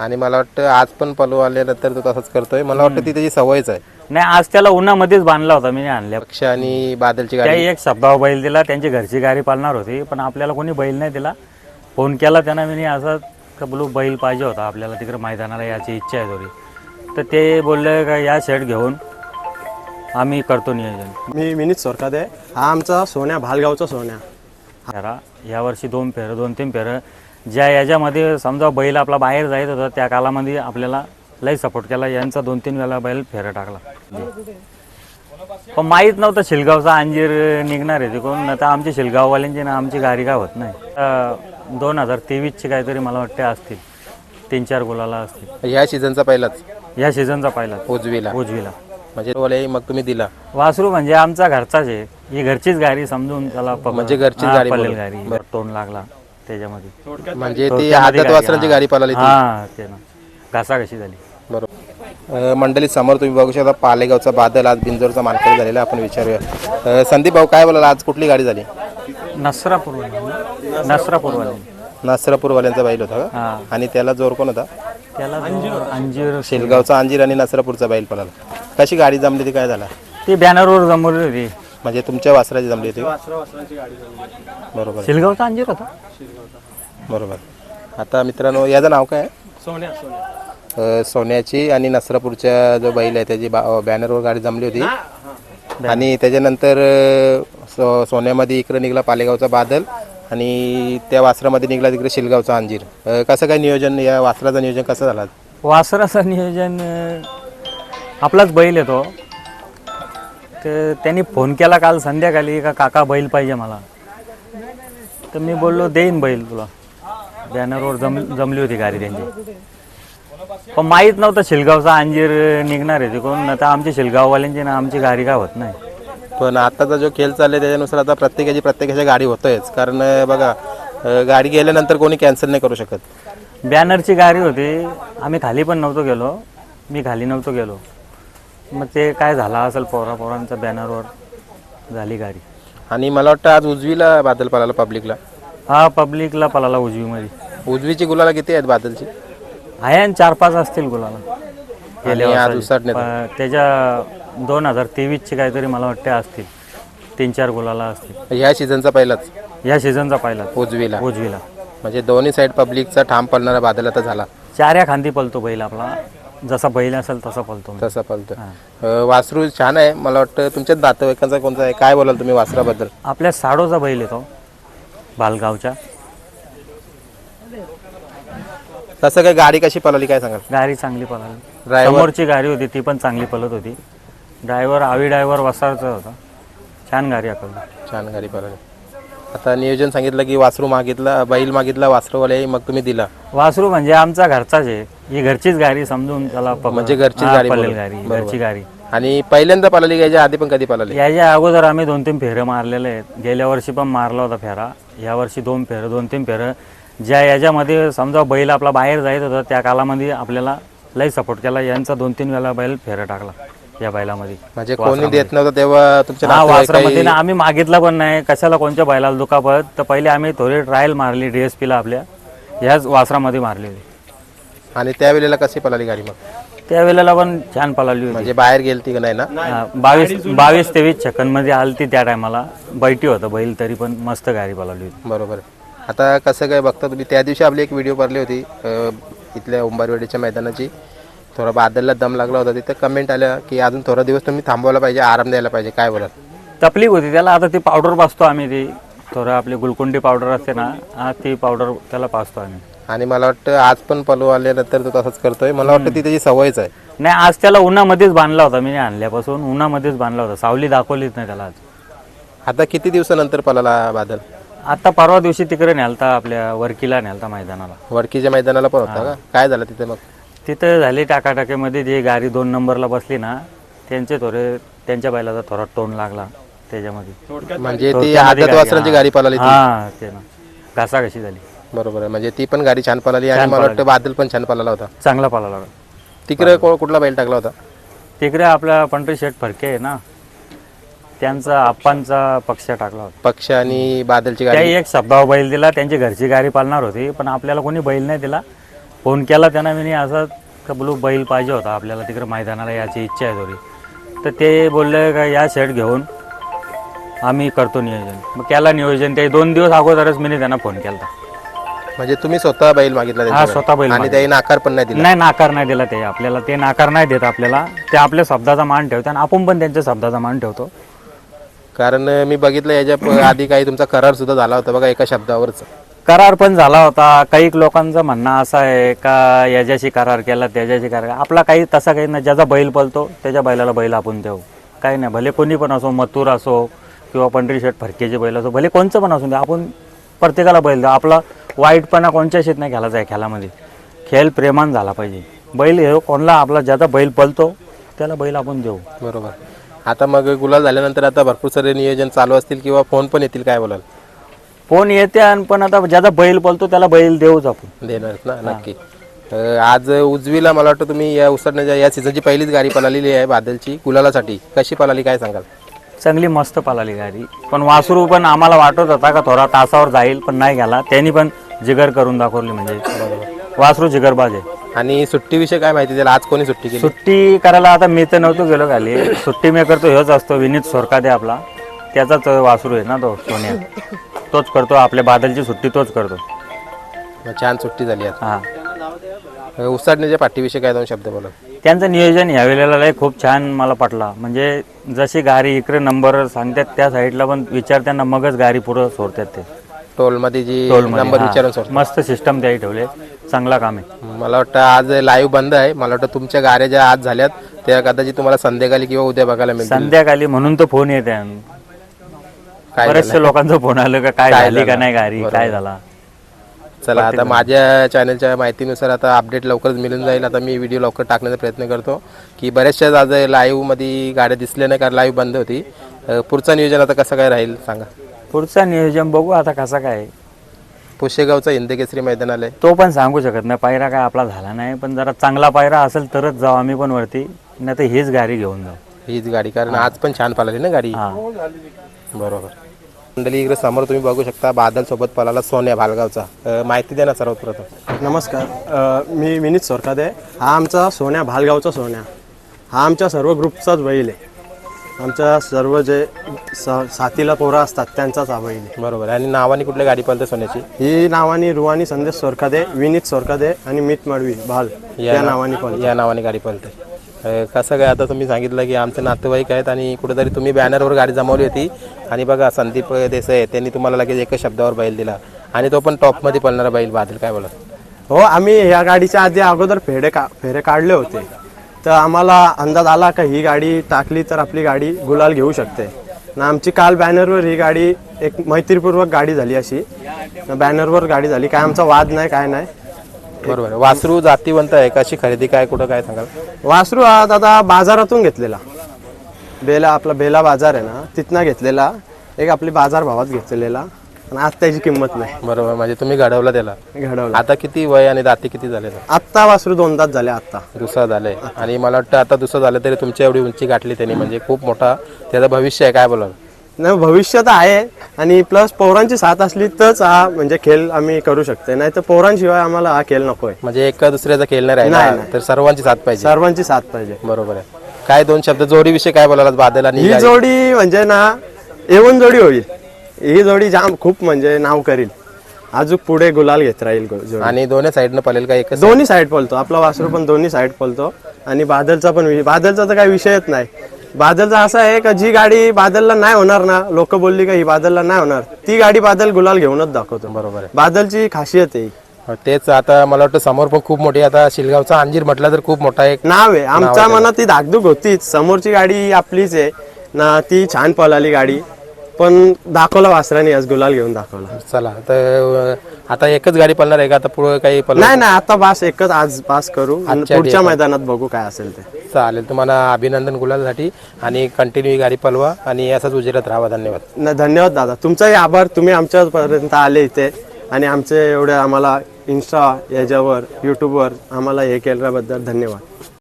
आणि मला वाटतं आज पण पलू आल्यानंतर तो तसंच करतोय. मला वाटतं ती त्याची सवयच आहे. नाही, आज त्याला उन्हामध्येच बांधला होता मी आणल्या. पक्ष आणि बादलची गाडी त्याही एक शब्दावर बैल दिला, त्यांची घरची गाडी पाळणार होती, पण आपल्याला कोणी बैल नाही दिला. फोन केला त्यांना मी असं कबलू बैल पाहिजे होता आपल्याला, तिकडे मैदानाला याची इच्छा आहे थोडी. तर ते बोलले का या शेट घेऊन आम्ही करतो नियोजन. मी विनीत सोरकादे. हा आमचा सोन्या, भालगावचा सोन्या. फेरा यावर्षी 2 फेरं 2-3 फेरं ज्या याच्यामध्ये समजा बैल आपला बाहेर जायत होता त्या कालामध्ये आपल्याला लई सपोर्ट केला. यांचा 2-3 वेळा बैल फेरा टाकला. पण माहीत नव्हतं शिलगावचा अंजीर निघणार आहे तिकडून. आता आमची शिलगाववाल्यांची ना आमची गाडी का होत नाही. 2023ची काहीतरी मला वाटते असतील 3-4 गुलाला असतील. ह्या सीझनचा पहिलाच, या सीझनचा पहिला उजवीला म्हणजे बोले मग तुम्ही दिला. वासरू म्हणजे आमचा घरचाच आहे, ही घरचीच गाडी समजून त्याला म्हणजे घरचीच गाडी पळेल गाडी. तोंड लागला त्याच्यामध्ये, म्हणजे ती आदत वासरांची गाडी पळाली. हा ते ना घासा कशी झाली. बरोबर. मंडळी समोर तुम्ही बघू शकता पालेगावचा बादल आज बिंजोरचा मानकरी झालेला. आपण विचारूया संदीप भाऊ काय बोलाल, आज कुठली गाडी झाली? नसरापूरवाल्यांचा बैल होता का? आणि त्याला जोर कोण होता? त्याला अंजीर शेलगावचा अंजीर आणि नसरापूरचा बैल पळाला. कशी गाडी जमली ती, काय झाला? ती बॅनरवर जमवली होती. म्हणजे तुमच्या वासराची जमली होती? बरोबर. शिलगावचा अंजीर होता. बरोबर. आता मित्रांनो याचं नाव काय आहे? सोन्या. सोन्याची आणि नसरापूरच्या जो बैल आहे त्याची बॅनरवर गाडी जमली होती. आणि त्याच्यानंतर सोन्यामध्ये इकडे निघाला पालेगावचा बादल आणि त्या वासरामध्ये निघाला तिकडे शिलगावचा अंजीर. कसं काय नियोजन, या वासराचं नियोजन कसं झालं? वासराचं नियोजन आपलाच बैल येतो. तर त्यांनी फोन केला काल संध्याकाळी का काका बैल पाहिजे मला. तर मी बोललो देईन बैल तुला. बॅनरवर जमली होती गाडी त्यांची. पण माहीत नव्हतं शिलगावचा अंजीर निघणार आहे तिकडून. आता आमची शिलगाववाल्यांची ना आमची गाडी का होत नाही. पण आताचा जो खेळ चाललाय त्याच्यानुसार आता प्रत्येकाची गाडी होतोयच. कारण बघा गाडी गेल्यानंतर कोणी कॅन्सल नाही करू शकत. बॅनरची गाडी होती, आम्ही खाली पण नव्हतो गेलो. मी खाली नव्हतो गेलो. मग ते काय झालं असेल, पोरांच्या बॅनरवर झाली गाडी. आणि मला वाटतं आज उजवीला बादल पळाला पब्लिकला. हा पब्लिकला पळाला उजवीमध्ये. उजवीची गुलाला किती आहेत बादलची? आहे 4-5 असतील गुलाला. आज उसटणे त्याच्या 2023ची काहीतरी मला वाटते असतील 3-4 गुलाला असतील. ह्या सीझनचा पहिलाच, या सीझनचा पहिला उजवीला. म्हणजे दोन्ही साईड पब्लिकचा ठाम पळणारा बादल आता झाला. 4 खांदी पळतो बैल आपला. जसा बैल असेल तसा पळतो. तसा पळतो. वासरू छान आहे. मला वाटतं तुमच्याच नातेवाईकांचा कोणता आहे, काय बोलाल तुम्ही वासराबद्दल? आपल्या साडोचा बैल येतो भालगावच्या. तसं काय गाडी कशी पळाली काय सांगाल? गाडी चांगली पळाली. ड्रायव्हर समोरची गाडी होती ती पण चांगली पळत होती. ड्रायव्हर वसारचा होता. छान गाडी आकलली. छान गाडी पळाली. आता नियोजन सांगितलं की वासरू मागितला, बैल मागितला वासरूवाले, मग तुम्ही दिला. वासरू म्हणजे आमचा घरचाच आहे, ही घरचीच गाडी समजून त्याला म्हणजे घरचीच गाडी पळेल गाडी, घरची गाडी. आणि पहिल्यांदा पळाली याच्या आधी पण कधी पळाली? याच्या अगोदर आम्ही 2-3 फेरे मारलेले आहेत. गेल्या वर्षी पण मारला होता फेरा. यावर्षी 2 फेरं 2-3 फेरं ज्या याच्यामध्ये समजा बैल आपला बाहेर जायत होता त्या कालामध्ये आपल्याला लई सपोर्ट केला. यांचा 2-3 वेळा बैल फेरा टाकला या बैलामध्ये. म्हणजे कोणी देत नव्हतं तेव्हा तुमच्या वासरामध्ये ना आम्ही मागितला पण नाही. कशाला कोणत्या बैलाला दुखापत. तर पहिले आम्ही थोडी ट्रायल मारली DSPला आपल्या ह्याच वासरामध्ये मारलेली. आणि त्यावेळेला कशी पळाली गाडी? मग त्यावेळेला पण छान पळाली होती. म्हणजे बाहेर गेलती का नाही ना? 22-23 सेकंदमध्ये आलती त्या टायमाला. बैठी होतं बैल तरी पण मस्त गाडी पळाली होती. बरोबर. आता कसं काय बघता तुम्ही, त्या दिवशी आपली एक व्हिडिओ पाहिली होती इथल्या उंबारवाडीच्या मैदानाची. थोडा बादलला दम लागला होता. तिथं कमेंट आल्या की अजून थोडा दिवस तुम्ही थांबवायला पाहिजे, आराम द्यायला पाहिजे. काय बोलाल? तकलीफ होती त्याला. आता ती पावडर पाचतो आम्ही. ती थोडं आपली गुलकुंडी पावडर असते ना, ती पावडर त्याला पाचतो आम्ही. आणि मला वाटतं आज पण पलू आल्यानंतर तो तसंच करतोय. मला वाटतं ती त्याची सवयच आहे. नाही, आज त्याला उन्हामध्येच बांधला होता मी आणल्यापासून. उन्हामध्येच बांधला होता, सावली दाखवलीच नाही त्याला आज. आता किती दिवसानंतर पळाला बादल? आता परवा दिवशी तिकडे नेलता, आपल्या वरकीला नेलता मैदानाला. वडकीच्या मैदानाला पण होता का? काय झालं तिथे मग? तिथं झाली टाकाटाकीमध्ये. जी गाडी 2 नंबरला बसली ना, त्यांच्या बैलाचा थोडा तोंड लागला त्याच्यामध्ये. म्हणजे ती आदत वासरांची गाडी पळाली. हा ते ना घासा कशी झाली. बरोबर आहे. म्हणजे ती पण गाडी छान पळाली. आणि मला वाटतं बादल पण छान पळाला होता. चांगला पळाला. तिकडे कुठला बैल टाकला होता? तिकडे आपला पंढरी शेठ फडके आहे ना, त्यांचा आप्पांचा पक्ष टाकला होता. पक्ष आणि बादलची गाडी. त्याही एक शब्दावर बैल दिला, त्यांची घरची गाडी पाळणार होती, पण आपल्याला कोणी बैल नाही दिला. फोन केला त्यांना मी असं का बोलू बैल पाहिजे होता आपल्याला तिकडे मैदानाला याची इच्छा आहे थोडी. तर ते बोलले का या शेट घेऊन आम्ही करतो नियोजन. मग केला नियोजन. ते 2 दिवस अगोदरच मी त्यांना फोन केला. म्हणजे तुम्ही स्वतः बैल मागितला हा, त्यांच्याकडे? स्वतः बैल आणि मागितला. त्याही नाकार पण नाही दिला? नाही, नाकार नाही दिला ते आपल्याला. ते नाकार नाही देत आपल्याला. ते आपल्या शब्दाचा मान ठेवतात आणि आपण पण त्यांच्या शब्दाचा मान ठेवतो. कारण मी बघितलं याच्या आधी काही तुमचा करार सुद्धा झाला होता बघा एका शब्दावरच. करार पण झाला होता. काही लोकांचं म्हणणं असं आहे का याच्याशी करार केला त्याच्याशी करार. आपला काही तसा काही नाही. ज्याचा बैल पळतो त्याच्या बैलाला बैल आपण देऊ. काही नाही, भले कोणी पण असो, मथुर असो किंवा पंढरी शेठ फडकेचे बैल असो, भले कोणचं पण असू दे, आपण प्रत्येकाला बैल देऊ. आपला वाईटपणा कोणत्याशीच नाही घ्यायचा आहे. खेळामध्ये खेळ प्रेमान झाला पाहिजे. बैल हे कोणला आपला ज्याचा बैल पळतो त्याला बैल आपण देऊ. बरोबर. आता मग गुलाल झाल्यानंतर आता भरपूर सारे नियोजन चालू असतील किंवा फोन पण येतील, काय बोलाल? फोन येते आणि पण आता ज्याचा बैल पळतो त्याला बैल देऊच आपण. देणार ना, नक्की. आज उजवीला मला वाटतं तुम्ही या उसरण्याच्या या सीझनची पहिलीच गाडी पळालेली आहे बादलची गुलालासाठी. कशी पळाली काय सांगाल? चांगली मस्त पळाली गाडी. पण वासरू पण आम्हाला वाटत होता का थोडा तासावर जाईल, पण नाही गेला. त्यांनी पण जिगर करून दाखवली. म्हणजे वासरू जिगरबाज आहे. आणि सुट्टीविषयी काय माहिती त्याला? आज कोणी सुट्टी केली? सुट्टी करायला आता मी तर नव्हतो गेलो खाली. सुट्टी मेकर तो ह्योच असतो, विनीत सोरकादे आपला. त्याचाच वासरू आहे ना तो सोन्या. तोच करतो आपल्या बादलची सुट्टी, तोच करतो. छान सुट्टी झाली आज. हा, उसाडण्याच्या पाठीविषयी काय 2 शब्द बोला? त्यांचं नियोजन ह्या वेळेला खूप छान मला पटला. म्हणजे जशी गाडी इकडे नंबर सांगतात त्या साईडला पण विचारताना मगच गाडी पुढं सोडतात. ते टोलमध्ये जी टोलमध्ये, नंबर हा. विचारून सोडतात. मस्त सिस्टम त्याही ठेवले. चांगला काम आहे. मला वाटतं आज लाईव्ह बंद आहे. मला वाटतं तुमच्या गाड्या ज्या आज झाल्यात त्या कदाचित तुम्हाला संध्याकाळी किंवा उद्या बघायला मिळतील. संध्याकाळी म्हणून तो फोन येते. काय बरेचशा लोकांचा फोन आलं का काय झाली का नाही गाडी, काय झाला. चला, आता माझ्या चॅनलच्या माहितीनुसार आता अपडेट लवकरच मिळून जाईल. आता मी व्हिडिओ लवकर टाकण्याचा प्रयत्न करतो की बऱ्याचशा आज लाईव्हमध्ये गाड्या दिसल्या नाही कारण लाईव्ह बंद होती. पुढचं नियोजन आता कसं काय राहील सांगा? पुढचं नियोजन बघू आता कसं काय. पुशेगावचा हिंदकेसरी मैदान आलंय, तो पण सांगू शकत नाही. पायरा काय आपला झाला नाही, पण जरा चांगला पायरा असेल तरच जाऊ आम्ही पण वरती, नाही तर हीच गाडी घेऊन जाऊ. हीच गाडी, कारण आज पण छान पळाली ना गाडी. हा, बरोबर. मंडळी इकडे समोर तुम्ही बघू शकता बादल सोबत पळाला सोन्या भालगावचा. माहिती द्या ना सर्वात प्रथम. नमस्कार, मी विनीत सोरकादे. हा आमचा सोन्या, भालगावचा सोन्या. हा आमच्या सर्व ग्रुपचाच बैल आहे. आमच्या सर्व जे साथीला पोरं असतात त्यांचाच हा बैल आहे. बरोबर. आणि नावाने कुठल्या गाडी पळते सोन्याची? ही नावाने रुवानी संदेश सोरकादे, विनीत सोरकादे आणि मित मडवी भाल या नावाने पळते. या नावाने गाडी पळते. कसं काय, आता तुम्ही सांगितलं की आमचे नातेवाईक आहेत आणि कुठेतरी तुम्ही बॅनरवर गाडी जमवली होती आणि बघा संदीप देसाई त्यांनी तुम्हाला लगेच एकच शब्दावर बैल दिला आणि तो पण टॉपमध्ये पळणारा बैल बादल. काय बोला? हो, आम्ही या गाडीच्या आधी अगोदर फेरे काढले होते. तर आम्हाला अंदाज आला का ही गाडी टाकली तर आपली गाडी गुलाल घेऊ शकते. ना आमची काल बॅनरवर ही गाडी एक मैत्रीपूर्वक गाडी झाली. अशी बॅनरवर गाडी झाली. काय आमचा वाद नाही, काय नाही. बरोबर. वासरू जातीवंत आहे, कशी खरेदी काय कुठं काय सांगाल? वासरू हा दादा बाजारातून घेतलेला. आपला बेला बाजार आहे ना, तिथनं घेतलेला. एक आपली बाजार भावात घेतलेला आणि आज त्याची किंमत नाही. बरोबर. म्हणजे तुम्ही घडवला त्याला. घडवला. आता किती वय आणि दाती किती झाले? आत्ता वासरू 2 दात झाले आत्ता. दुसरा झालंय. आणि मला वाटतं आता दुसरं झालं तरी तुमच्या एवढी उंची गाठली त्यांनी, म्हणजे खूप मोठा त्याचं भविष्य आहे. काय बोलाल? नाही, भविष्य तर आहे आणि प्लस पोरांची साथ असली तरच हा म्हणजे खेळ आम्ही करू शकतो. नाही तर पोरांशिवाय आम्हाला हा खेळ नकोय. म्हणजे एका दुसऱ्याचा खेळ नाही राहिला तर सर्वांची साथ पाहिजे. सर्वांची साथ पाहिजे. बरोबर आहे. काय 2 शब्द जोडीविषयी काय बोलाल बादल आणि ही जोडी म्हणजे ना एवन जोडी होईल. ही जोडी जाम खूप म्हणजे नाव करील. अजून पुढे गुलाल घेत राहील जोडी. आणि दोन्ही साईडनं पळेल का? एकच? दोन्ही साईड पळतो आपला वासरू पण, दोन्ही साईड पळतो. आणि बादलचा पण, बादलचा तर काही विषयच नाही. बादलचा असा आहे का जी गाडी बादलला नाही होणार ना, लोक बोलली का ही बादलला नाही होणार, ती गाडी बादल गुलाल घेऊनच दाखवतो. बरोबर आहे. बादलची खासियत आहे. तेच आता मला वाटतं समोर पण खूप मोठी, आता शिलगावचा अंजीर म्हटलं तर खूप मोठा एक नाव आहे. आमच्या मनात ती धाकधूक होतीच. समोरची गाडी आपलीच आहे ना, ती छान पळाली गाडी, पण दाखवला वासराने आज गुलाल घेऊन दाखवला. चला, तर आता एकच गाडी पळणार आहे का? आता पुढे काही नाही नाही, आता बास एकच आज पास करू आणि पुढच्या मैदानात बघू काय असेल ते. चालेल. तुम्हाला अभिनंदन गुलालसाठी आणि कंटिन्यू ही गाडी पळवा आणि असंच उजेरत राहावा. धन्यवाद. धन्यवाद दादा, तुमचाही आभार. तुम्ही आमच्यापर्यंत आले इथे आणि आमचे एवढे आम्हाला इंस्टा याच्यावर, यूट्यूबवर आम्हाला हे केल्याबद्दल धन्यवाद.